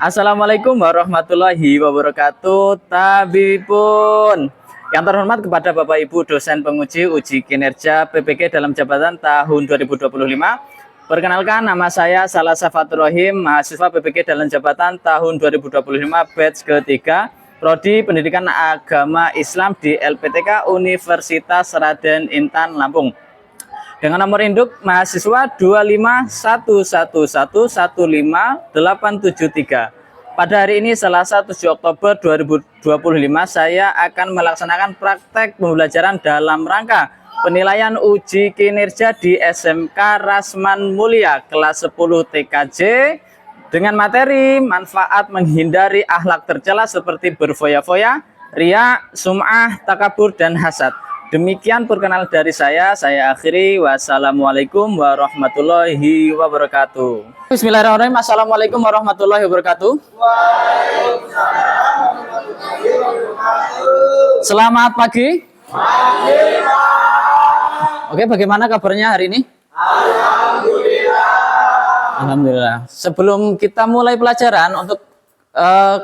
Assalamualaikum warahmatullahi wabarakatuh. Tabipun. Yang terhormat kepada Bapak Ibu dosen penguji uji kinerja PPK dalam jabatan tahun 2025. Perkenalkan, nama saya Salasa Fatur Rahim, mahasiswa PPK dalam jabatan tahun 2025 batch ketiga, Prodi Pendidikan Agama Islam di LPTK Universitas Raden Intan Lampung. Dengan nomor induk mahasiswa 25111158873. Pada hari ini Selasa 7 Oktober 2025 saya akan melaksanakan praktek pembelajaran dalam rangka penilaian uji kinerja di SMK Rasman Mulia kelas 10 TKJ dengan materi manfaat menghindari akhlak tercela seperti berfoya-foya, riya, sum'ah, takabur, dan hasad. Demikian perkenalan dari saya akhiri. Wassalamualaikum warahmatullahi wabarakatuh. Bismillahirrahmanirrahim. Assalamualaikum warahmatullahi wabarakatuh. Selamat pagi. Oke, bagaimana kabarnya hari ini? Alhamdulillah. Sebelum kita mulai pelajaran, untuk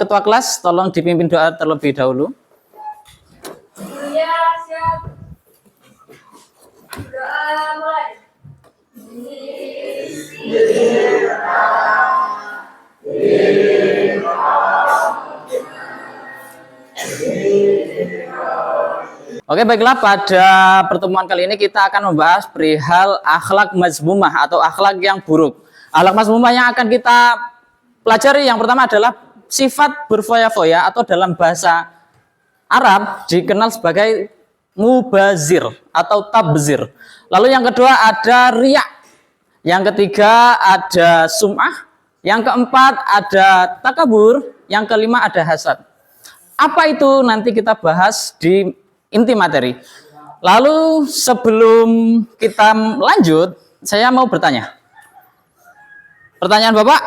ketua kelas tolong dipimpin doa terlebih dahulu. Ya, siap. Doa mulai. Oke, baiklah, pada pertemuan kali ini kita akan membahas perihal akhlak mazmumah atau akhlak yang buruk. Akhlak mazmumah yang akan kita pelajari yang pertama adalah sifat berfoya-foya atau dalam bahasa Arab dikenal sebagai mubazir atau tabzir. Lalu yang kedua ada riya. Yang ketiga ada sum'ah. Yang keempat ada takabur. Yang kelima ada hasad. Apa itu nanti kita bahas di inti materi. Lalu sebelum kita lanjut, saya mau bertanya. Pertanyaan Bapak,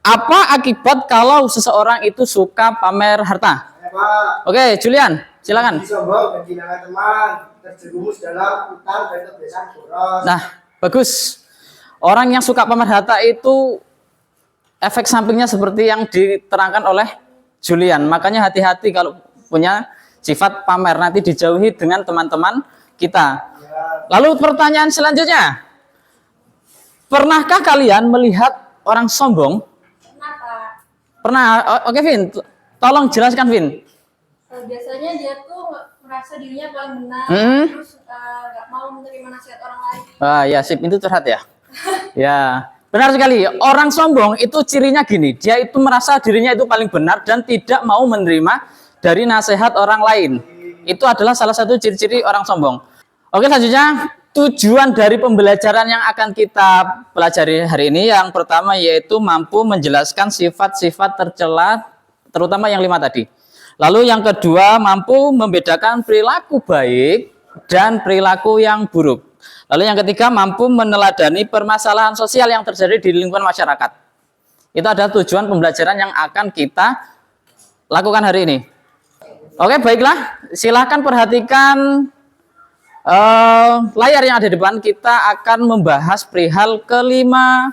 apa akibat kalau seseorang itu suka pamer harta? Oke, Julian, silakan. Sombong, kehilangan teman, terjerumus dalam utang dan kebiasaan boros. Nah, bagus. Orang yang suka pamer harta itu efek sampingnya seperti yang diterangkan oleh Julian. Makanya hati-hati kalau punya sifat pamer, nanti dijauhi dengan teman-teman kita. Lalu pertanyaan selanjutnya. Pernahkah kalian melihat orang sombong? Kenapa? Pernah. Oke, Vin. Tolong jelaskan, Vin. Biasanya dia tuh merasa dirinya paling benar, terus nggak mau menerima nasihat orang lain. Ya, sip, itu curhat ya. Ya, benar sekali. Orang sombong itu cirinya gini, dia itu merasa dirinya itu paling benar dan tidak mau menerima dari nasihat orang lain. Itu adalah salah satu ciri-ciri orang sombong. Oke, selanjutnya tujuan dari pembelajaran yang akan kita pelajari hari ini yang pertama yaitu mampu menjelaskan sifat-sifat tercela, terutama yang 5 tadi. Lalu yang kedua, mampu membedakan perilaku baik dan perilaku yang buruk. Lalu yang ketiga, mampu meneladani permasalahan sosial yang terjadi di lingkungan masyarakat. Itu adalah tujuan pembelajaran yang akan kita lakukan hari ini. Oke, baiklah. Silahkan perhatikan layar yang ada di depan. Kita akan membahas perihal kelima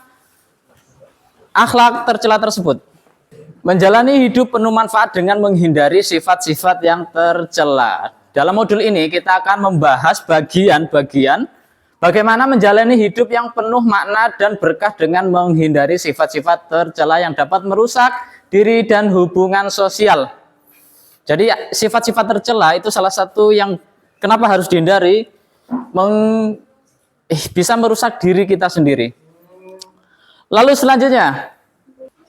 akhlak tercela tersebut. Menjalani hidup penuh manfaat dengan menghindari sifat-sifat yang tercela. Dalam modul ini kita akan membahas bagian-bagian bagaimana menjalani hidup yang penuh makna dan berkah dengan menghindari sifat-sifat tercela yang dapat merusak diri dan hubungan sosial. Jadi sifat-sifat tercela itu salah satu yang kenapa harus dihindari, bisa merusak diri kita sendiri. Lalu selanjutnya,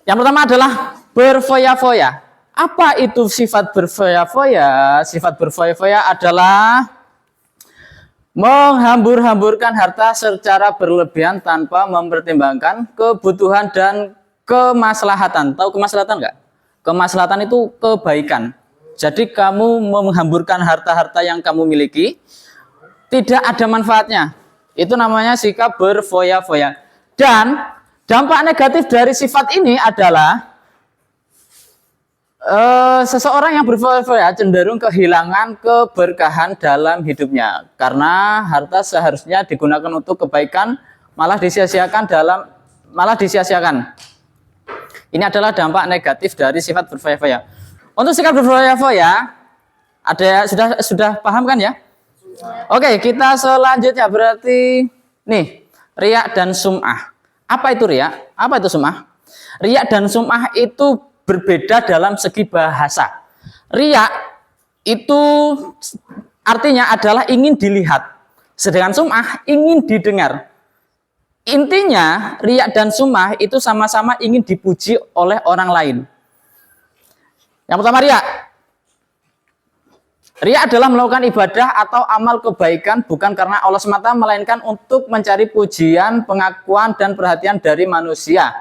yang pertama adalah berfoya-foya. Apa itu sifat berfoya-foya? Sifat berfoya-foya adalah menghambur-hamburkan harta secara berlebihan tanpa mempertimbangkan kebutuhan dan kemaslahatan. Tahu kemaslahatan nggak? Kemaslahatan itu kebaikan. Jadi kamu menghamburkan harta-harta yang kamu miliki, tidak ada manfaatnya. Itu namanya sikap berfoya-foya. Dan dampak negatif dari sifat ini adalah seseorang yang berfoya-foya cenderung kehilangan keberkahan dalam hidupnya. Karena harta seharusnya digunakan untuk kebaikan, malah disia-siakan. Ini adalah dampak negatif dari sifat berfoya-foya. Untuk sikap berfoya-foya, ada sudah paham kan ya? Oke, kita selanjutnya berarti nih, riya dan sum'ah. Apa itu riya? Apa itu sum'ah? Riya dan sum'ah itu berbeda dalam segi bahasa. Riya itu artinya adalah ingin dilihat, sedangkan sum'ah ingin didengar. Intinya, riya dan sum'ah itu sama-sama ingin dipuji oleh orang lain. Yang pertama riya. Riya adalah melakukan ibadah atau amal kebaikan bukan karena Allah semata, melainkan untuk mencari pujian, pengakuan, dan perhatian dari manusia.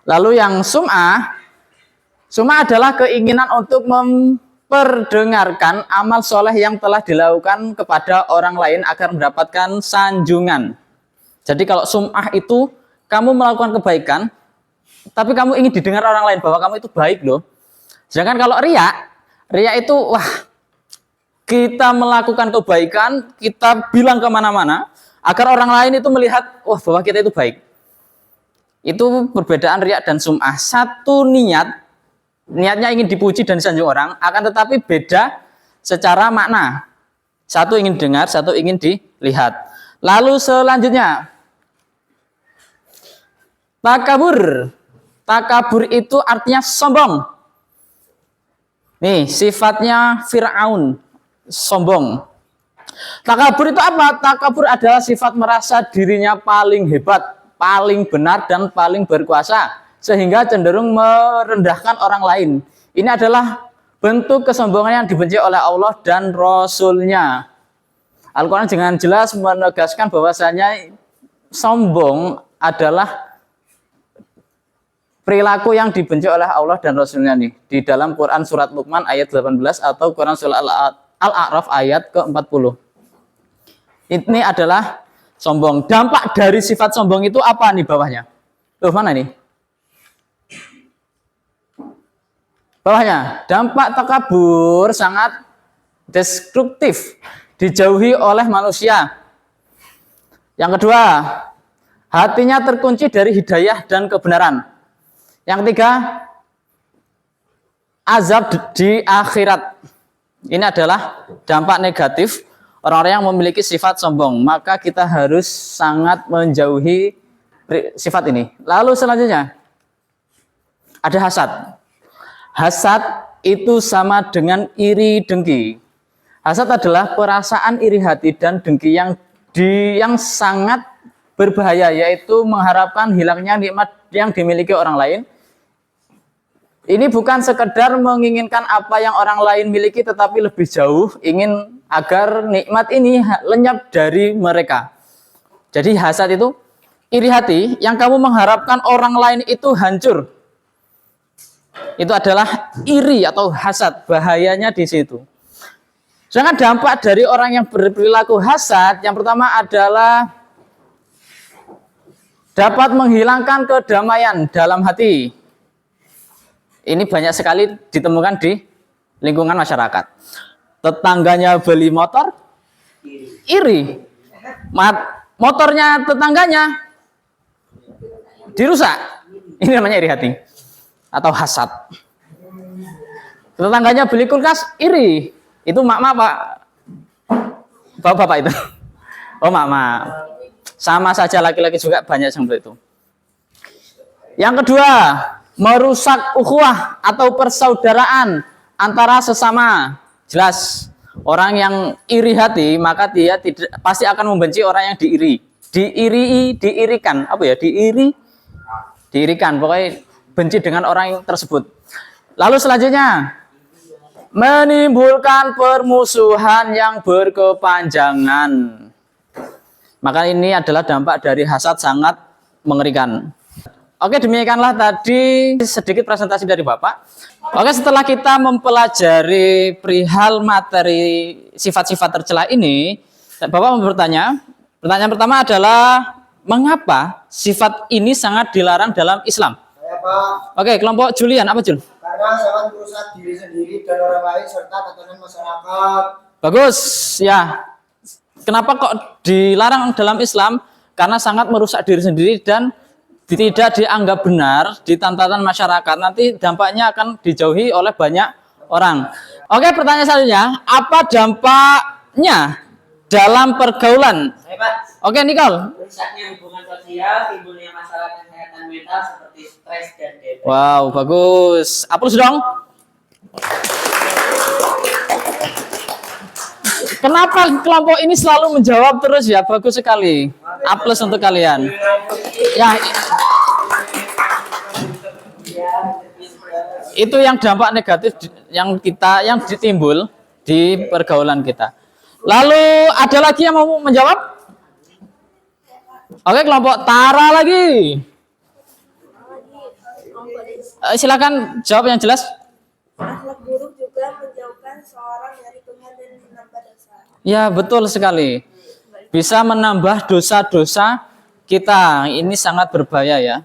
Lalu yang sum'ah adalah keinginan untuk memperdengarkan amal soleh yang telah dilakukan kepada orang lain agar mendapatkan sanjungan. Jadi kalau sum'ah itu kamu melakukan kebaikan, tapi kamu ingin didengar orang lain bahwa kamu itu baik loh. Sedangkan kalau riya itu wah, kita melakukan kebaikan, kita bilang kemana-mana agar orang lain itu melihat wah bahwa kita itu baik. Itu perbedaan riya dan sum'ah. Satu niatnya ingin dipuji dan disanjung orang, akan tetapi beda secara makna. Satu ingin dengar, satu ingin dilihat. Lalu selanjutnya, takabur. Takabur itu artinya sombong. Nih, sifatnya Fir'aun, sombong. Takabur itu apa? Takabur adalah sifat merasa dirinya paling hebat, paling benar, dan paling berkuasa, sehingga cenderung merendahkan orang lain. Ini adalah bentuk kesombongan yang dibenci oleh Allah dan Rasul-Nya. Al-Quran dengan jelas menegaskan bahwasanya sombong adalah perilaku yang dibenci oleh Allah dan Rasul-Nya nih. Di dalam Quran surat Luqman ayat 18 atau Quran surat Al-A'raf ayat ke-40. Ini adalah sombong. Dampak dari sifat sombong itu apa nih bawahnya? Tuh, mana nih? Bawahnya, dampak takabur sangat destruktif, dijauhi oleh manusia. Yang kedua, hatinya terkunci dari hidayah dan kebenaran. Yang ketiga, azab di akhirat. Ini adalah dampak negatif orang-orang yang memiliki sifat sombong. Maka kita harus sangat menjauhi sifat ini. Lalu selanjutnya, ada hasad. Hasad itu sama dengan iri dengki. Hasad adalah perasaan iri hati dan dengki yang sangat berbahaya, yaitu mengharapkan hilangnya nikmat yang dimiliki orang lain. Ini bukan sekedar menginginkan apa yang orang lain miliki, tetapi lebih jauh ingin agar nikmat ini lenyap dari mereka. Jadi hasad itu iri hati yang kamu mengharapkan orang lain itu hancur. Itu adalah iri atau hasad, bahayanya di situ. Sedangkan dampak dari orang yang berperilaku hasad, yang pertama adalah dapat menghilangkan kedamaian dalam hati. Ini banyak sekali ditemukan di lingkungan masyarakat. Tetangganya beli motor, iri. Motornya tetangganya dirusak. Ini namanya iri hati atau hasad. Tetangganya beli kulkas, iri. Itu mak-mak pak, bapak-bapak itu. Oh mak-mak. Sama saja laki-laki juga banyak seperti itu. Yang kedua, merusak ukhuwah atau persaudaraan antara sesama. Jelas, orang yang iri hati maka dia pasti akan membenci orang yang diiri. Diirikan, apa ya? Diirikan, pokoknya benci dengan orang yang tersebut. Lalu selanjutnya, menimbulkan permusuhan yang berkepanjangan. Maka ini adalah dampak dari hasad sangat mengerikan. Oke, demikianlah tadi sedikit presentasi dari Bapak. Oke, setelah kita mempelajari perihal materi sifat-sifat tercela ini, Bapak mau bertanya. Pertanyaan pertama adalah, mengapa sifat ini sangat dilarang dalam Islam? Saya Pak, Oke, kelompok Julian, apa Jul? karena sangat merusak diri sendiri dan orang lain serta tatanan masyarakat. Bagus, ya. Kenapa kok dilarang dalam Islam? Karena sangat merusak diri sendiri dan tidak dianggap benar di tatanan masyarakat, nanti dampaknya akan dijauhi oleh banyak orang. Oke, pertanyaan selanjutnya, apa dampaknya dalam pergaulan? Oke, Nicole. Rusaknya hubungan sosial, timbulnya masalah kesehatan mental seperti stres dan depresi. Wow, bagus. Aplaus dong. Kenapa kelompok ini selalu menjawab terus ya? Bagus sekali. Aplaus untuk kalian. Ya, itu yang dampak negatif yang ditimbul di pergaulan kita. Lalu ada lagi yang mau menjawab? Oke, kelompok Tara lagi. Silakan jawab yang jelas. Akhlak buruk juga menjauhkan seorang dari Tuhan dan menambah dosa. Ya, betul sekali. Bisa menambah dosa-dosa kita. Ini sangat berbahaya ya.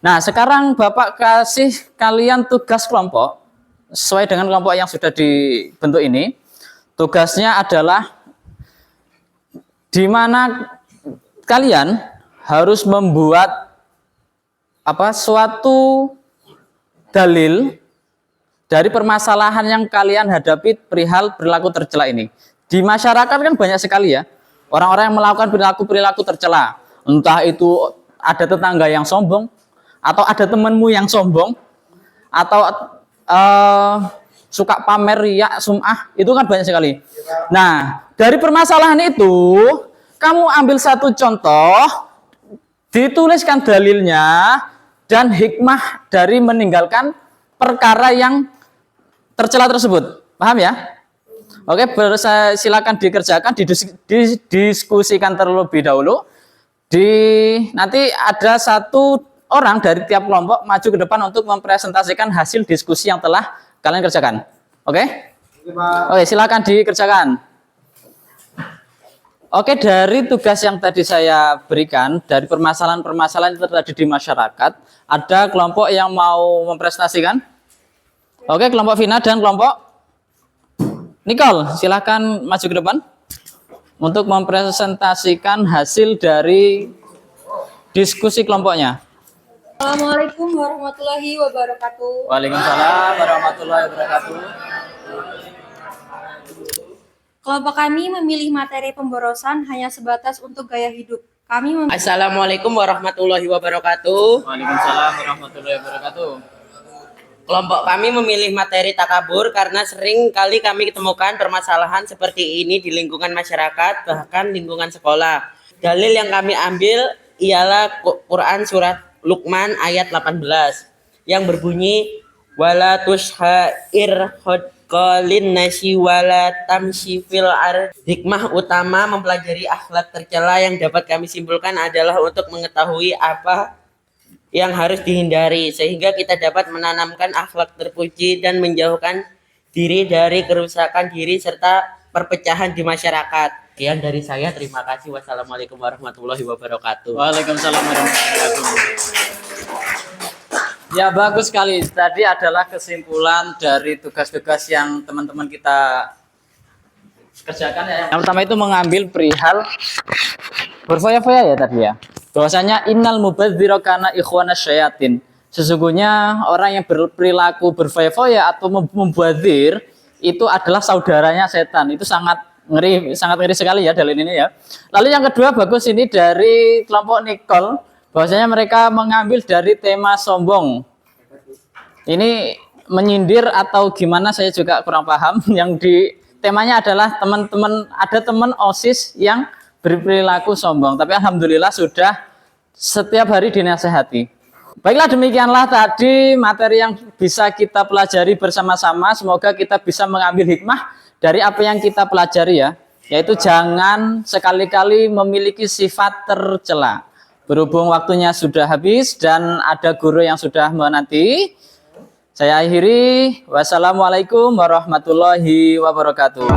Nah, sekarang Bapak kasih kalian tugas kelompok sesuai dengan kelompok yang sudah dibentuk ini. Tugasnya adalah di mana kalian harus membuat suatu dalil dari permasalahan yang kalian hadapi perihal perilaku tercela ini. Di masyarakat kan banyak sekali ya orang-orang yang melakukan perilaku tercela. Entah itu ada tetangga yang sombong, atau ada temanmu yang sombong, atau suka pamer riya, sum'ah, itu kan banyak sekali. Nah, dari permasalahan itu kamu ambil satu contoh, dituliskan dalilnya dan hikmah dari meninggalkan perkara yang tercela tersebut. Paham ya? Oke, silakan dikerjakan, didiskusikan terlebih dahulu. Nanti ada satu orang dari tiap kelompok maju ke depan untuk mempresentasikan hasil diskusi yang telah kalian kerjakan. Oke? Oke, silakan dikerjakan. Oke, dari tugas yang tadi saya berikan, dari permasalahan-permasalahan yang terjadi di masyarakat, ada kelompok yang mau mempresentasikan? Oke, kelompok Vina dan kelompok Nicole, silakan maju ke depan untuk mempresentasikan hasil dari diskusi kelompoknya. Assalamualaikum warahmatullahi wabarakatuh. Waalaikumsalam warahmatullahi wabarakatuh. Kelompok kami memilih materi pemborosan hanya sebatas untuk gaya hidup. Assalamualaikum warahmatullahi wabarakatuh. Waalaikumsalam warahmatullahi wabarakatuh. Kelompok kami memilih materi takabur karena sering kali kami ketemukan permasalahan seperti ini di lingkungan masyarakat, bahkan lingkungan sekolah. Dalil yang kami ambil ialah Quran surat Luqman ayat 18 yang berbunyi wala tushair hodqalin nasi wala tamshi fil ard. Hikmah utama mempelajari akhlak tercela yang dapat kami simpulkan adalah untuk mengetahui apa yang harus dihindari sehingga kita dapat menanamkan akhlak terpuji dan menjauhkan diri dari kerusakan diri serta perpecahan di masyarakat. Sekian dari saya, terima kasih. Wassalamualaikum warahmatullahi wabarakatuh. Waalaikumsalam warahmatullahi wabarakatuh. Ya, bagus sekali. Tadi adalah kesimpulan dari tugas-tugas yang teman-teman kita kerjakan ya. Yang pertama itu mengambil perihal berfoya-foya ya tadi ya. Bahwasanya innal mubadzira kana ikhwana syayatin. Sesungguhnya orang yang berperilaku berfoya-foya atau mubadzir itu adalah saudaranya setan. Itu sangat ngeri sekali ya dalil ini ya. Lalu yang kedua bagus ini dari kelompok Nicole, bahwasanya mereka mengambil dari tema sombong. Ini menyindir atau gimana saya juga kurang paham. Yang temanya adalah teman-teman, ada teman OSIS yang berperilaku sombong, tapi alhamdulillah sudah setiap hari dinasehati. Baiklah, demikianlah tadi materi yang bisa kita pelajari bersama-sama. Semoga kita bisa mengambil hikmah dari apa yang kita pelajari ya, yaitu jangan sekali-kali memiliki sifat tercela. Berhubung waktunya sudah habis dan ada guru yang sudah menanti, saya akhiri. Wassalamualaikum warahmatullahi wabarakatuh.